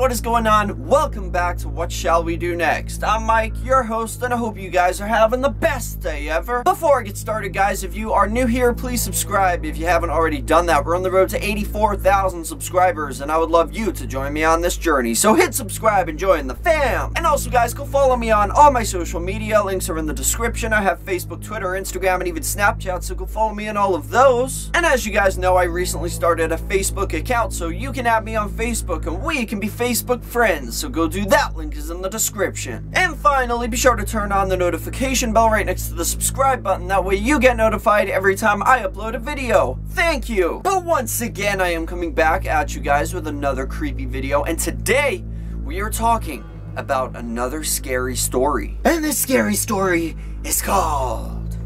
what is going on? Welcome back to What Shall We Do Next? I'm Mike, your host, and I hope you guys are having the best day ever. Before I get started, guys, if you are new here, please subscribe if you haven't already done that. We're on the road to 84,000 subscribers, and I would love you to join me on this journey. So hit subscribe and join the fam. And also, guys, go follow me on all my social media. Links are in the description. I have Facebook, Twitter, Instagram, and even Snapchat, so go follow me on all of those. And as you guys know, I recently started a Facebook account, so you can add me on Facebook, and we can be Facebook friends, so go do that. Link is in the description. And finally, be sure to turn on the notification bell right next to the subscribe button. That way you get notified every time I upload a video. Thank you. But once again, I am coming back at you guys with another creepy video, and today we are talking about another scary story. And this scary story is called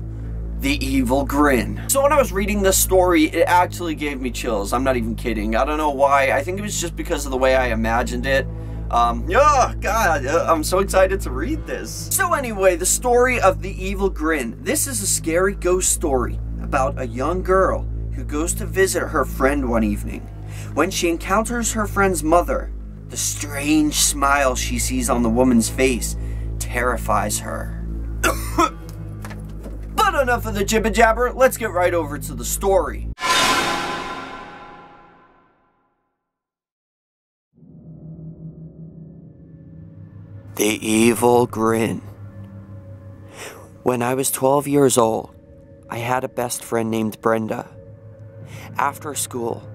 The Evil Grin. So when I was reading this story, it actually gave me chills. I'm not even kidding. I don't know why. I think it was just because of the way I imagined it. Oh God, I'm so excited to read this. So anyway, the story of The Evil Grin. This is a scary ghost story about a young girl who goes to visit her friend one evening. When she encounters her friend's mother, the strange smile she sees on the woman's face terrifies her. But enough of the jibber jabber, let's get right over to the story. The Evil Grin. When I was 12 years old, I had a best friend named Brenda. After school,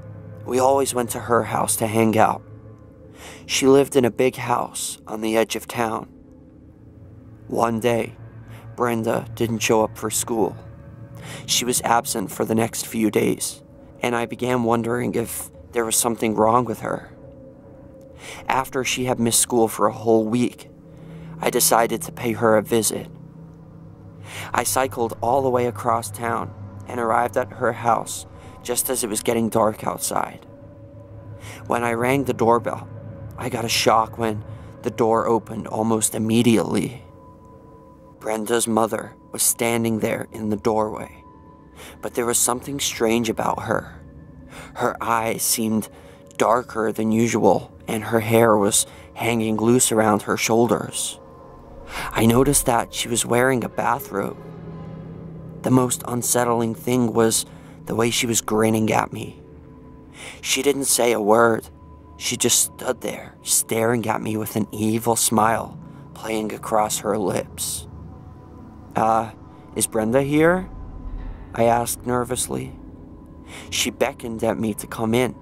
we always went to her house to hang out. She lived in a big house on the edge of town. One day, Brenda didn't show up for school. She was absent for the next few days, and I began wondering if there was something wrong with her. After she had missed school for a whole week, I decided to pay her a visit. I cycled all the way across town and arrived at her house just as it was getting dark outside. When I rang the doorbell, I got a shock when the door opened almost immediately. Brenda's mother was standing there in the doorway, but there was something strange about her. Her eyes seemed darker than usual, and her hair was hanging loose around her shoulders. I noticed that she was wearing a bathrobe. The most unsettling thing was the way she was grinning at me. She didn't say a word. She just stood there, staring at me with an evil smile playing across her lips. Is Brenda here? I asked nervously. She beckoned at me to come in,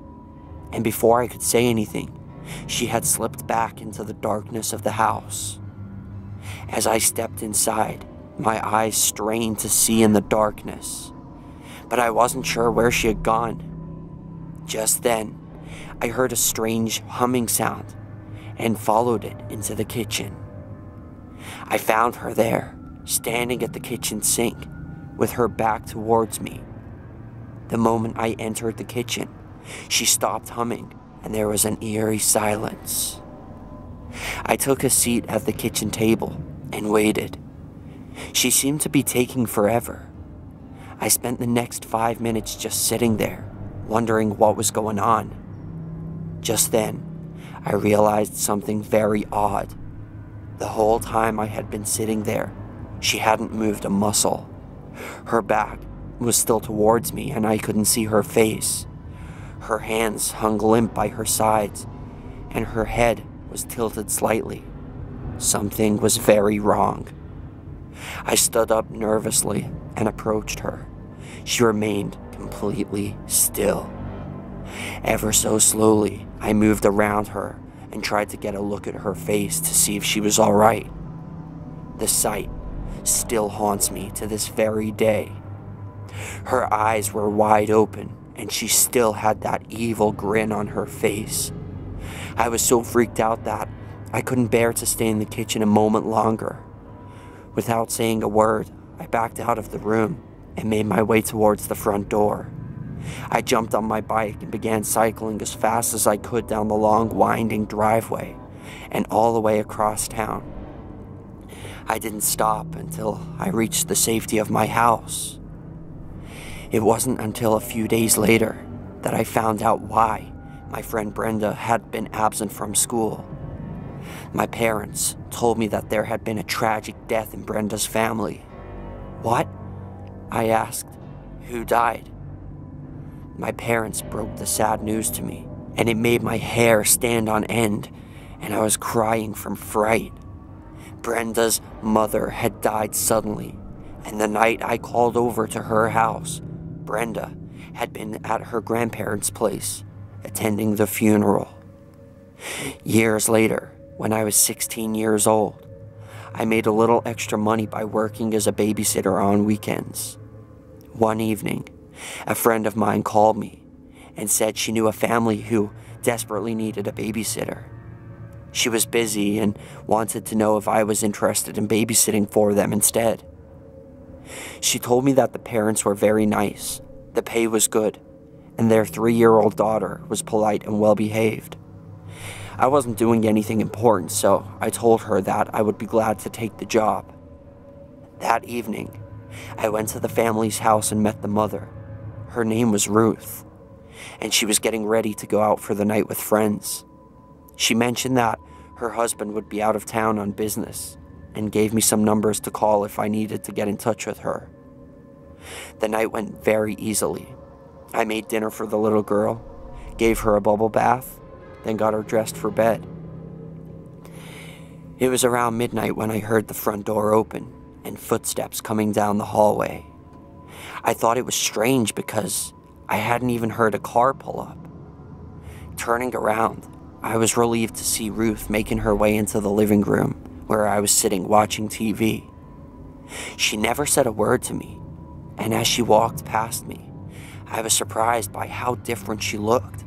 and before I could say anything, she had slipped back into the darkness of the house. As I stepped inside, my eyes strained to see in the darkness, but I wasn't sure where she had gone. Just then, I heard a strange humming sound and followed it into the kitchen. I found her there, standing at the kitchen sink, with her back towards me. The moment I entered the kitchen, she stopped humming, and there was an eerie silence. I took a seat at the kitchen table and waited. She seemed to be taking forever. I spent the next 5 minutes just sitting there, wondering what was going on. Just then, I realized something very odd. The whole time I had been sitting there, she hadn't moved a muscle. Her back was still towards me, and I couldn't see her face. Her hands hung limp by her sides, and her head was tilted slightly. Something was very wrong. I stood up nervously and approached her. She remained completely still. Ever so slowly, I moved around her and tried to get a look at her face to see if she was all right. The sight still haunts me to this very day. Her eyes were wide open, and she still had that evil grin on her face. I was so freaked out that I couldn't bear to stay in the kitchen a moment longer. Without saying a word, I backed out of the room and made my way towards the front door. I jumped on my bike and began cycling as fast as I could down the long, winding driveway and all the way across town. I didn't stop until I reached the safety of my house. It wasn't until a few days later that I found out why my friend Brenda had been absent from school. My parents told me that there had been a tragic death in Brenda's family. What? I asked. Who died? My parents broke the sad news to me, and it made my hair stand on end, and I was crying from fright. Brenda's mother had died suddenly, and the night I called over to her house, Brenda had been at her grandparents' place, attending the funeral. Years later, when I was 16 years old, I made a little extra money by working as a babysitter on weekends. One evening, a friend of mine called me and said she knew a family who desperately needed a babysitter. She was busy and wanted to know if I was interested in babysitting for them instead. She told me that the parents were very nice, the pay was good, and their 3-year-old daughter was polite and well-behaved. I wasn't doing anything important, so I told her that I would be glad to take the job. That evening, I went to the family's house and met the mother. Her name was Ruth, and she was getting ready to go out for the night with friends. She mentioned that her husband would be out of town on business and gave me some numbers to call if I needed to get in touch with her. The night went very easily. I made dinner for the little girl, gave her a bubble bath, then got her dressed for bed. It was around midnight when I heard the front door open and footsteps coming down the hallway. I thought it was strange because I hadn't even heard a car pull up. Turning around, I was relieved to see Ruth making her way into the living room where I was sitting watching TV. She never said a word to me, and as she walked past me, I was surprised by how different she looked.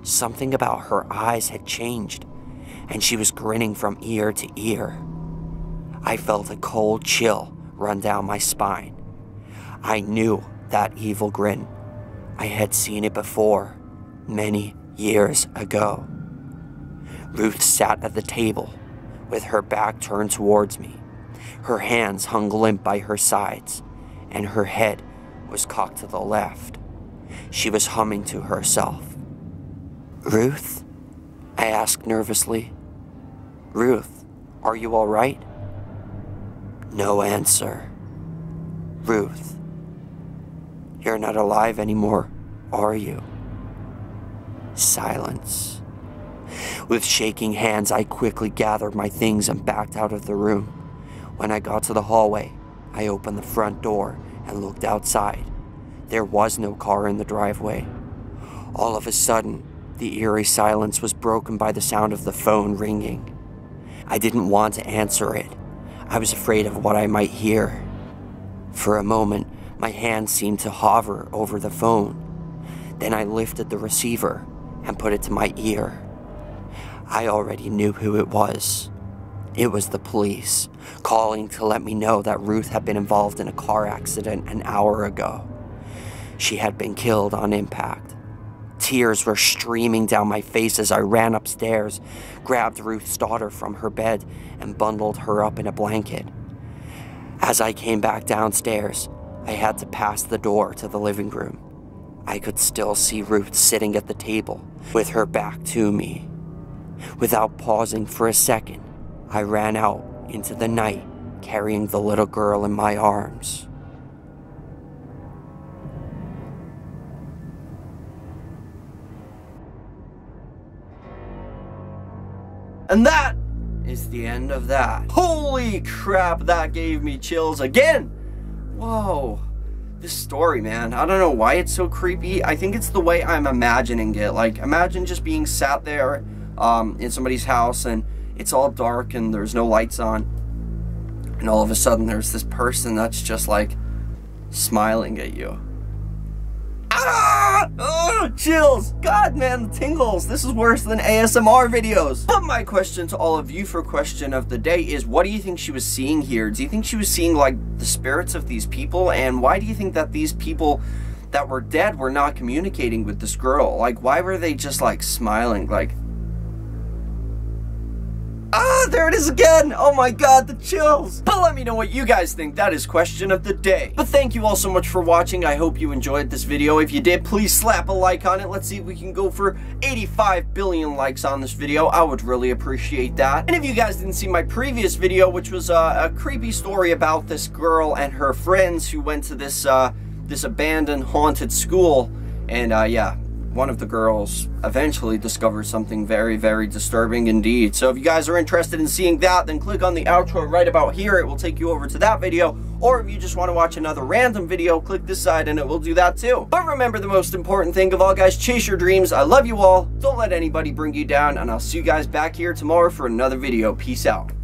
Something about her eyes had changed, and she was grinning from ear to ear. I felt a cold chill run down my spine. I knew that evil grin. I had seen it before, many years ago. Ruth sat at the table, with her back turned towards me. Her hands hung limp by her sides, and her head was cocked to the left. She was humming to herself. "Ruth?" I asked nervously. "Ruth, are you all right?" No answer. "Ruth, you're not alive anymore, are you?" Silence. With shaking hands, I quickly gathered my things and backed out of the room. When I got to the hallway, I opened the front door and looked outside. There was no car in the driveway. All of a sudden, the eerie silence was broken by the sound of the phone ringing. I didn't want to answer it. I was afraid of what I might hear. For a moment, my hand seemed to hover over the phone. Then I lifted the receiver and put it to my ear. I already knew who it was. It was the police, calling to let me know that Ruth had been involved in a car accident an hour ago. She had been killed on impact. Tears were streaming down my face as I ran upstairs, grabbed Ruth's daughter from her bed, and bundled her up in a blanket. As I came back downstairs, I had to pass the door to the living room. I could still see Ruth sitting at the table, with her back to me. Without pausing for a second, I ran out into the night, carrying the little girl in my arms. And that is the end of that. Holy crap, that gave me chills again! Whoa. This story, man, I don't know why it's so creepy. I think it's the way I'm imagining it. Like, imagine just being sat there in somebody's house and it's all dark and there's no lights on. And all of a sudden there's this person that's just like smiling at you. Ah! Oh, chills! God, man, the tingles. This is worse than ASMR videos. But my question to all of you for question of the day is, what do you think she was seeing here? Do you think she was seeing, like, the spirits of these people? And why do you think that these people that were dead were not communicating with this girl? Like, why were they just, like, smiling? Like, Ah, there it is again. Oh my god, the chills. But let me know what you guys think. That is question of the day. But thank you all so much for watching. I hope you enjoyed this video. If you did, please slap a like on it. Let's see if we can go for 85 billion likes on this video. I would really appreciate that. And if you guys didn't see my previous video, which was a creepy story about this girl and her friends who went to this abandoned haunted school, and yeah, one of the girls eventually discovers something very, very disturbing indeed. So if you guys are interested in seeing that, then click on the outro right about here. It will take you over to that video. Or if you just want to watch another random video, click this side and it will do that too. But remember the most important thing of all, guys, chase your dreams. I love you all. Don't let anybody bring you down, and I'll see you guys back here tomorrow for another video. Peace out.